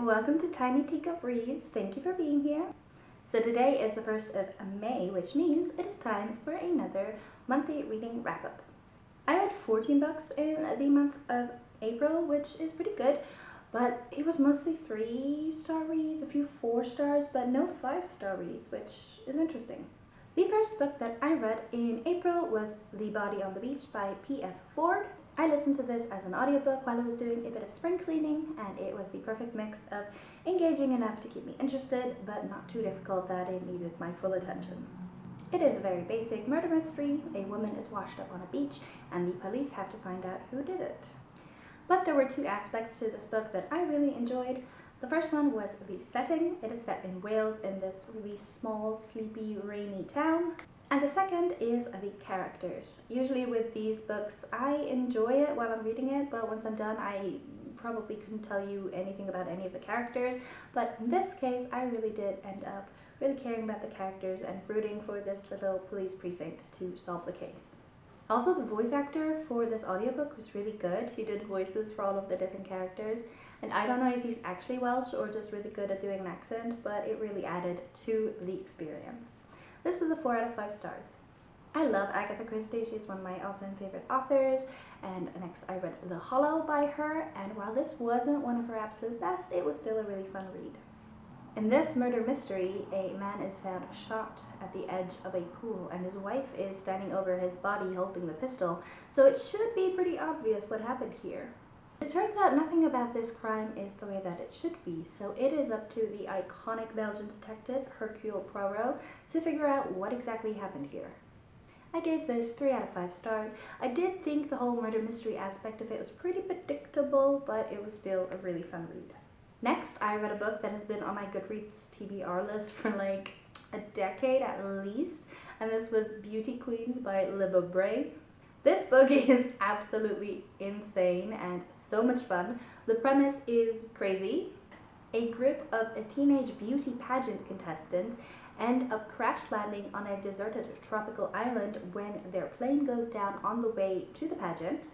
welcome to Tiny Teacup Reads. Thank you for being here. So today is the 1st of May, which means it is time for another monthly reading wrap-up. I read 14 books in the month of April, which is pretty good, but it was mostly 3-star reads, a few 4 stars, but no 5-star reads, which is interesting. The first book that I read in April was The Body on the Beach by P.F. Ford. I listened to this as an audiobook while I was doing a bit of spring cleaning, and it was the perfect mix of engaging enough to keep me interested, but not too difficult that it needed my full attention. It is a very basic murder mystery. A woman is washed up on a beach, and the police have to find out who did it. But there were 2 aspects to this book that I really enjoyed. The first one was the setting. It is set in Wales in this really small, sleepy, rainy town. And the second is the characters. Usually with these books, I enjoy it while I'm reading it, but once I'm done, I probably couldn't tell you anything about any of the characters. But in this case, I really did end up really caring about the characters and rooting for this little police precinct to solve the case. Also, the voice actor for this audiobook was really good. He did voices for all of the different characters, and I don't know if he's actually Welsh or just really good at doing an accent, but it really added to the experience. This was a 4 out of 5 stars. I love Agatha Christie. She's one of my all-time favorite authors. And next I read The Hollow by her, and while this wasn't one of her absolute best, it was still a really fun read. In this murder mystery, a man is found shot at the edge of a pool, and his wife is standing over his body holding the pistol, so it should be pretty obvious what happened here. It turns out nothing about this crime is the way that it should be, so it is up to the iconic Belgian detective Hercule Poirot to figure out what exactly happened here. I gave this 3 out of 5 stars. I did think the whole murder mystery aspect of it was pretty predictable, but it was still a really fun read. Next, I read a book that has been on my Goodreads TBR list for like a decade at least, and this was Beauty Queens by Libba Bray. This book is absolutely insane and so much fun. The premise is crazy. A group of teenage beauty pageant contestants end up crash landing on a deserted tropical island when their plane goes down on the way to the pageant.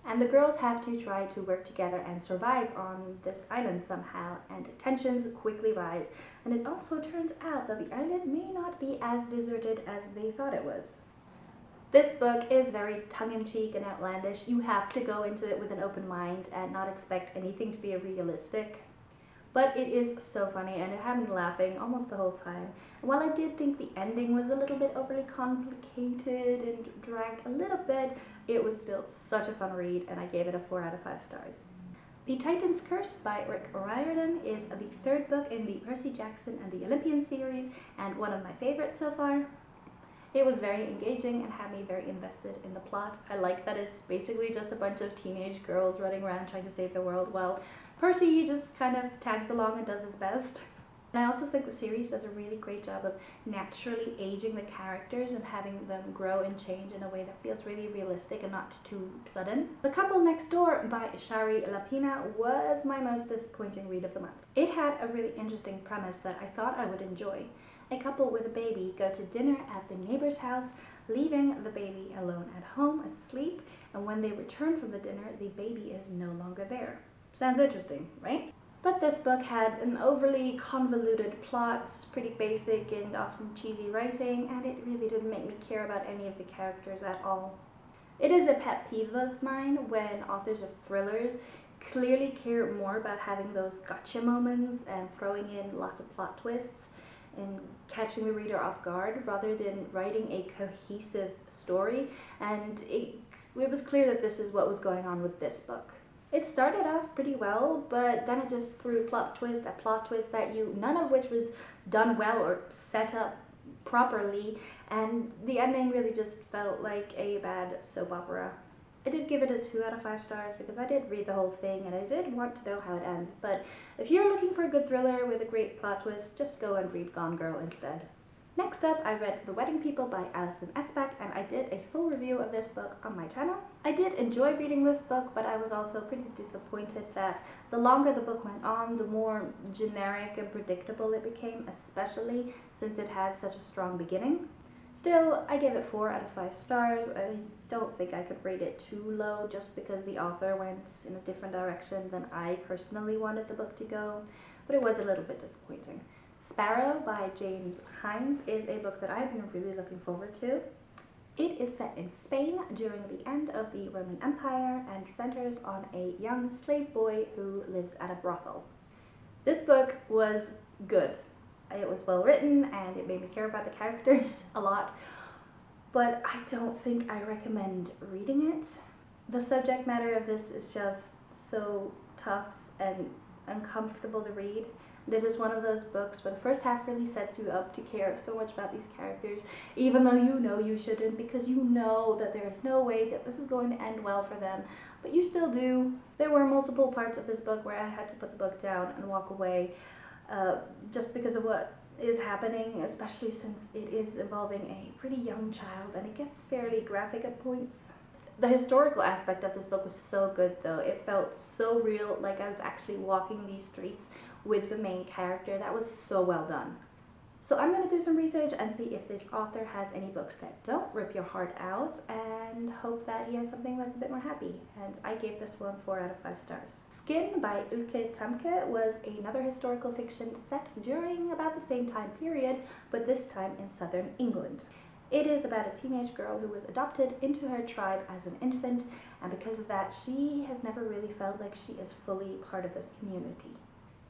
And the girls have to try to work together and survive on this island somehow, and tensions quickly rise. And it also turns out that the island may not be as deserted as they thought it was. This book is very tongue-in-cheek and outlandish. You have to go into it with an open mind and not expect anything to be realistic. But it is so funny, and it had me laughing almost the whole time. And while I did think the ending was a little bit overly complicated and dragged a little bit, it was still such a fun read, and I gave it a 4 out of 5 stars. The Titan's Curse by Rick Riordan is the 3rd book in the Percy Jackson and the Olympian series, and one of my favorites so far. It was very engaging and had me very invested in the plot. I like that it's basically just a bunch of teenage girls running around trying to save the world, while Percy just kind of tags along and does his best. And I also think the series does a really great job of naturally aging the characters and having them grow and change in a way that feels really realistic and not too sudden. The Couple Next Door by Shari Lapina was my most disappointing read of the month. It had a really interesting premise that I thought I would enjoy. A couple with a baby go to dinner at the neighbor's house, leaving the baby alone at home asleep, and when they return from the dinner, the baby is no longer there. Sounds interesting, right? But this book had an overly convoluted plot, pretty basic and often cheesy writing, and it really didn't make me care about any of the characters at all. It is a pet peeve of mine when authors of thrillers clearly care more about having those gotcha moments and throwing in lots of plot twists and catching the reader off guard rather than writing a cohesive story, and it was clear that this is what was going on with this book. It started off pretty well, but then it just threw plot twist that none of which was done well or set up properly, and the ending really just felt like a bad soap opera. I did give it a 2 out of 5 stars because I did read the whole thing and I did want to know how it ends, but if you're looking for a good thriller with a great plot twist, just go and read Gone Girl instead. Next up, I read The Wedding People by Alison Espach, and I did a full review of this book on my channel. I did enjoy reading this book, but I was also pretty disappointed that the longer the book went on, the more generic and predictable it became, especially since it had such a strong beginning. Still, I gave it 4 out of 5 stars. I don't think I could rate it too low just because the author went in a different direction than I personally wanted the book to go, but it was a little bit disappointing. Sparrow by James Hines is a book that I've been really looking forward to. It is set in Spain during the end of the Roman Empire and centers on a young slave boy who lives at a brothel. This book was good. It was well written and it made me care about the characters a lot, but I don't think I recommend reading it. The subject matter of this is just so tough and uncomfortable to read. And it is one of those books where the first half really sets you up to care so much about these characters, even though you know you shouldn't, because you know that there is no way that this is going to end well for them, but you still do. There were multiple parts of this book where I had to put the book down and walk away just because of what is happening, especially since it is involving a pretty young child and it gets fairly graphic at points. The historical aspect of this book was so good though. It felt so real, like I was actually walking these streets with the main character. That was so well done. So I'm going to do some research and see if this author has any books that don't rip your heart out, and hope that he has something that's a bit more happy. And I gave this one 4 out of 5 stars. Skin by Ulke Tamke was another historical fiction set during about the same time period, but this time in southern England. It is about a teenage girl who was adopted into her tribe as an infant, and because of that, she has never really felt like she is fully part of this community.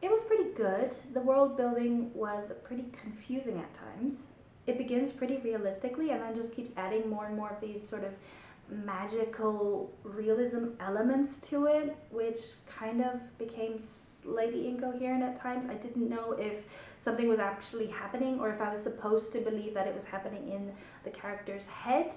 It was pretty good. The world building was pretty confusing at times. It begins pretty realistically and then just keeps adding more and more of these sort of magical realism elements to it, which kind of became slightly incoherent at times. I didn't know if something was actually happening or if I was supposed to believe that it was happening in the character's head.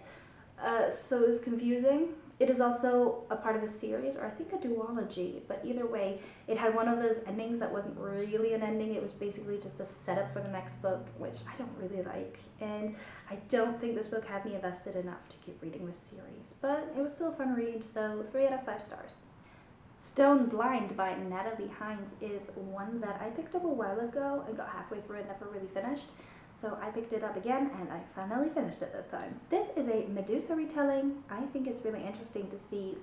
So it was confusing. It is also a part of a series, or I think a duology, but either way, it had one of those endings that wasn't really an ending. It was basically just a setup for the next book, which I don't really like, and I don't think this book had me invested enough to keep reading this series, but it was still a fun read, so 3 out of 5 stars. Stone Blind by Natalie Hines is one that I picked up a while ago and got halfway through and never really finished. So I picked it up again and I finally finished it this time. This is a Medusa retelling. I think it's really interesting to see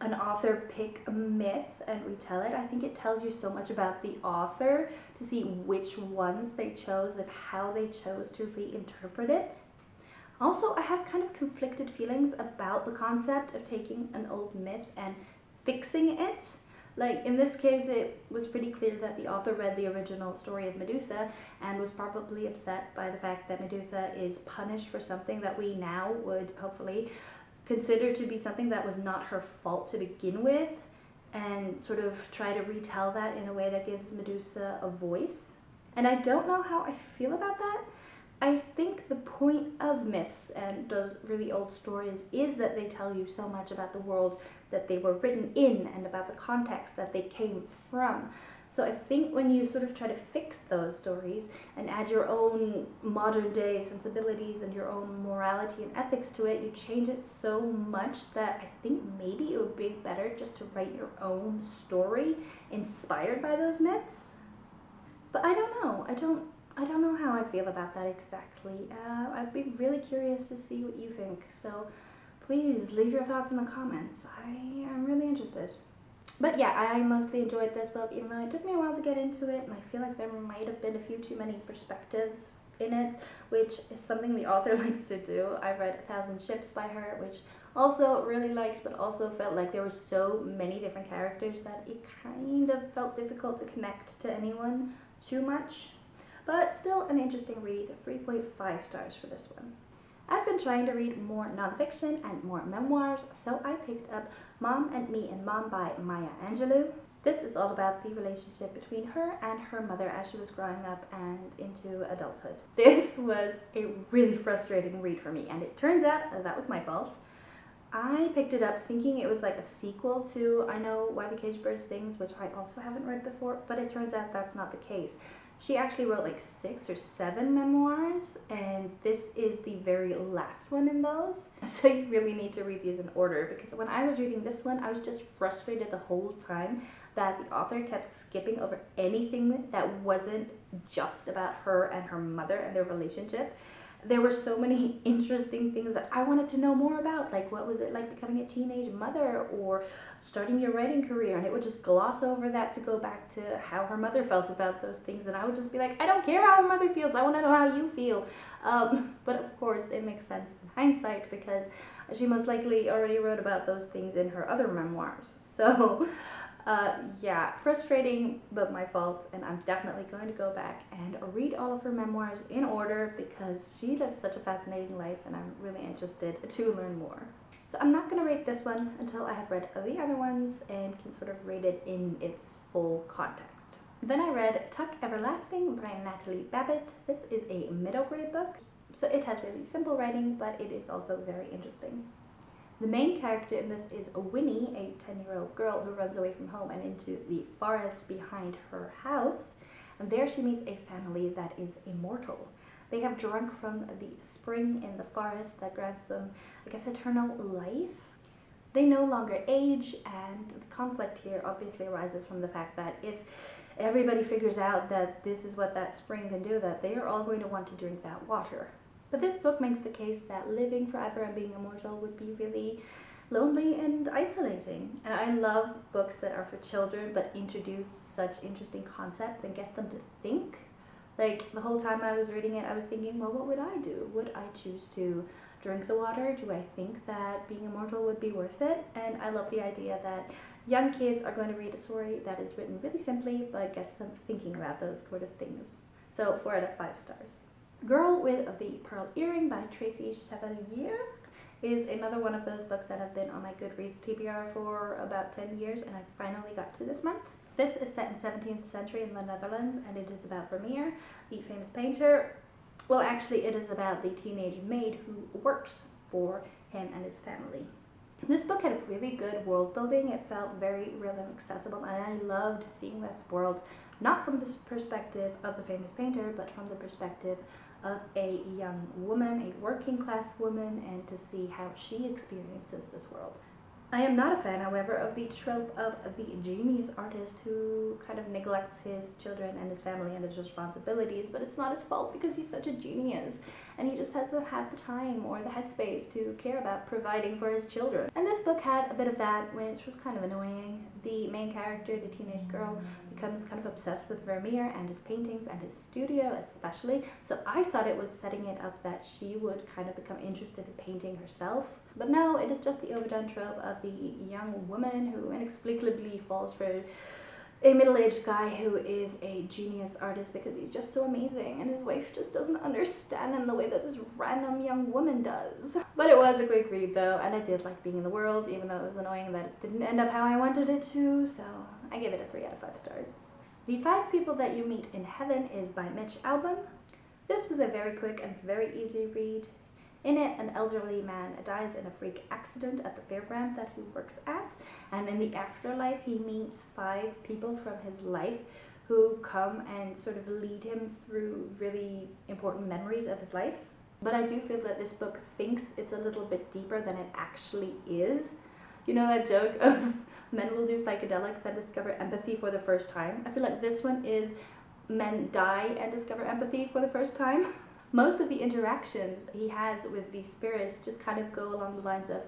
an author pick a myth and retell it. I think it tells you so much about the author to see which ones they chose and how they chose to reinterpret it. Also, I have kind of conflicted feelings about the concept of taking an old myth and fixing it. Like, in this case, it was pretty clear that the author read the original story of Medusa and was probably upset by the fact that Medusa is punished for something that we now would hopefully consider to be something that was not her fault to begin with, and sort of try to retell that in a way that gives Medusa a voice. And I don't know how I feel about that. I think the point of myths and those really old stories is that they tell you so much about the world that they were written in and about the context that they came from. So I think when you sort of try to fix those stories and add your own modern day sensibilities and your own morality and ethics to it, you change it so much that I think maybe it would be better just to write your own story inspired by those myths. But I don't know. I don't know how I feel about that exactly. I'd be really curious to see what you think. So please leave your thoughts in the comments. I am really interested. But yeah, I mostly enjoyed this book, even though it took me a while to get into it, and I feel like there might have been a few too many perspectives in it, which is something the author likes to do. I read 1,000 Ships by her, which also really liked, but also felt like there were so many different characters that it kind of felt difficult to connect to anyone too much. But still an interesting read, 3.5 stars for this one. I've been trying to read more nonfiction and more memoirs, so I picked up Mom and Me and Mom by Maya Angelou. This is all about the relationship between her and her mother as she was growing up and into adulthood. This was a really frustrating read for me, and it turns out that was my fault. I picked it up thinking it was like a sequel to I Know Why the Caged Bird Sings, which I also haven't read before, but it turns out that's not the case. She actually wrote like 6 or 7 memoirs, and this is the very last one in those. So you really need to read these in order, because when I was reading this one, I was just frustrated the whole time that the author kept skipping over anything that wasn't just about her and her mother and their relationship. There were so many interesting things that I wanted to know more about, like what was it like becoming a teenage mother or starting your writing career, and it would just gloss over that to go back to how her mother felt about those things, and I would just be like, I don't care how her mother feels, I want to know how you feel. But of course it makes sense in hindsight because she most likely already wrote about those things in her other memoirs. So yeah, frustrating, but my fault, and I'm definitely going to go back and read all of her memoirs in order because she lived such a fascinating life and I'm really interested to learn more. So I'm not going to rate this one until I have read the other ones and can sort of rate it in its full context. Then I read Tuck Everlasting by Natalie Babbitt. This is a middle grade book, so it has really simple writing, but it is also very interesting. The main character in this is Winnie, a 10-year-old girl who runs away from home and into the forest behind her house. And there she meets a family that is immortal. They have drunk from the spring in the forest that grants them, I guess, eternal life. They no longer age, and the conflict here obviously arises from the fact that if everybody figures out that this is what that spring can do, that they are all going to want to drink that water. But this book makes the case that living forever and being immortal would be really lonely and isolating. And I love books that are for children but introduce such interesting concepts and get them to think. Like, the whole time I was reading it, I was thinking, well, what would I do? Would I choose to drink the water? Do I think that being immortal would be worth it? And I love the idea that young kids are going to read a story that is written really simply but gets them thinking about those sort of things. So 4 out of 5 stars. Girl with the Pearl Earring by Tracy Chevalier is another one of those books that have been on my Goodreads TBR for about 10 years, and I finally got to this month. This is set in 17th century in the Netherlands, and it is about Vermeer, the famous painter. Well, actually, it is about the teenage maid who works for him and his family. This book had really good world building. It felt very real and accessible, and I loved seeing this world not from the perspective of the famous painter, but from the perspective of a young woman, a working class woman, and to see how she experiences this world. I am not a fan, however, of the trope of the genius artist who kind of neglects his children and his family and his responsibilities, but it's not his fault because he's such a genius and he just doesn't have the time or the headspace to care about providing for his children. And this book had a bit of that, which was kind of annoying. The main character, the teenage girl, becomes kind of obsessed with Vermeer and his paintings and his studio especially, so I thought it was setting it up that she would kind of become interested in painting herself. But no, it is just the overdone trope of the young woman who inexplicably falls for a middle-aged guy who is a genius artist because he's just so amazing and his wife just doesn't understand him the way that this random young woman does. But it was a quick read though, and I did like being in the world, even though it was annoying that it didn't end up how I wanted it to, so I give it a 3 out of 5 stars. The 5 People That You Meet in Heaven is by Mitch Albom. This was a very quick and very easy read. In it, an elderly man dies in a freak accident at the fairground that he works at, and in the afterlife he meets 5 people from his life who come and sort of lead him through really important memories of his life. But I do feel that this book thinks it's a little bit deeper than it actually is. You know that joke of men will do psychedelics and discover empathy for the first time? I feel like this one is men die and discover empathy for the first time. Most of the interactions he has with these spirits just kind of go along the lines of,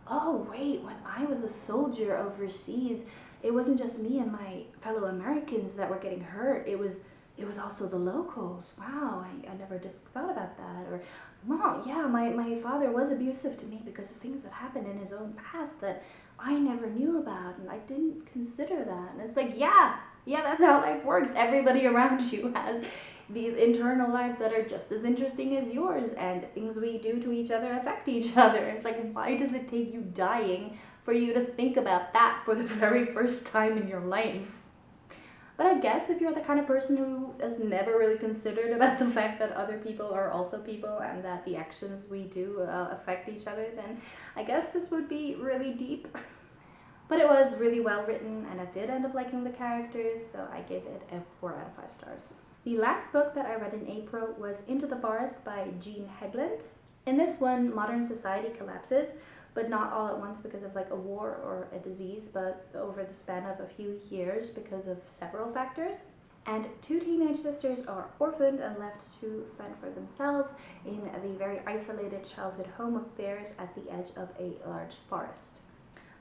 oh wait, when I was a soldier overseas, it wasn't just me and my fellow Americans that were getting hurt, it was also the locals. Wow, I never just thought about that. Or, wow, yeah, my father was abusive to me because of things that happened in his own past that I never knew about, and I didn't consider that. And it's like, yeah, that's how life works. Everybody around you has these internal lives that are just as interesting as yours, and things we do to each other affect each other. It's like, why does it take you dying for you to think about that for the very first time in your life? But I guess if you're the kind of person who has never really considered about the fact that other people are also people and that the actions we do affect each other, then I guess this would be really deep. But it was really well written, and I did end up liking the characters, so I gave it a 4 out of 5 stars. The last book that I read in April was Into the Forest by Jean Hegland. In this one, modern society collapses, but not all at once because of like a war or a disease, but over the span of a few years because of several factors. and two teenage sisters are orphaned and left to fend for themselves in the very isolated childhood home of theirs at the edge of a large forest.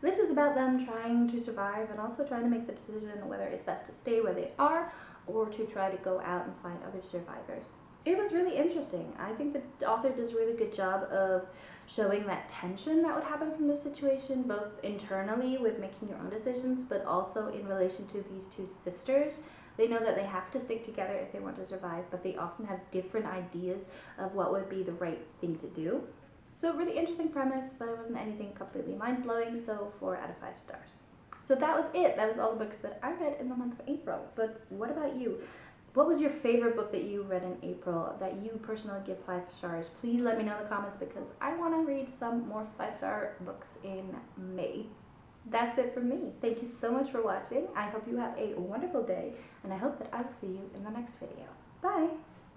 This is about them trying to survive and also trying to make the decision whether it's best to stay where they are or to try to go out and find other survivors. It was really interesting. I think the author does a really good job of showing that tension that would happen from this situation, both internally with making your own decisions, but also in relation to these two sisters. They know that they have to stick together if they want to survive, but they often have different ideas of what would be the right thing to do. So really interesting premise, but it wasn't anything completely mind-blowing, so 4 out of 5 stars. So that was it. That was all the books that I read in the month of April. But what about you? What was your favorite book that you read in April that you personally give 5 stars? Please let me know in the comments because I want to read some more 5-star books in May. That's it from me. Thank you so much for watching. I hope you have a wonderful day, and I hope that I will see you in the next video. Bye!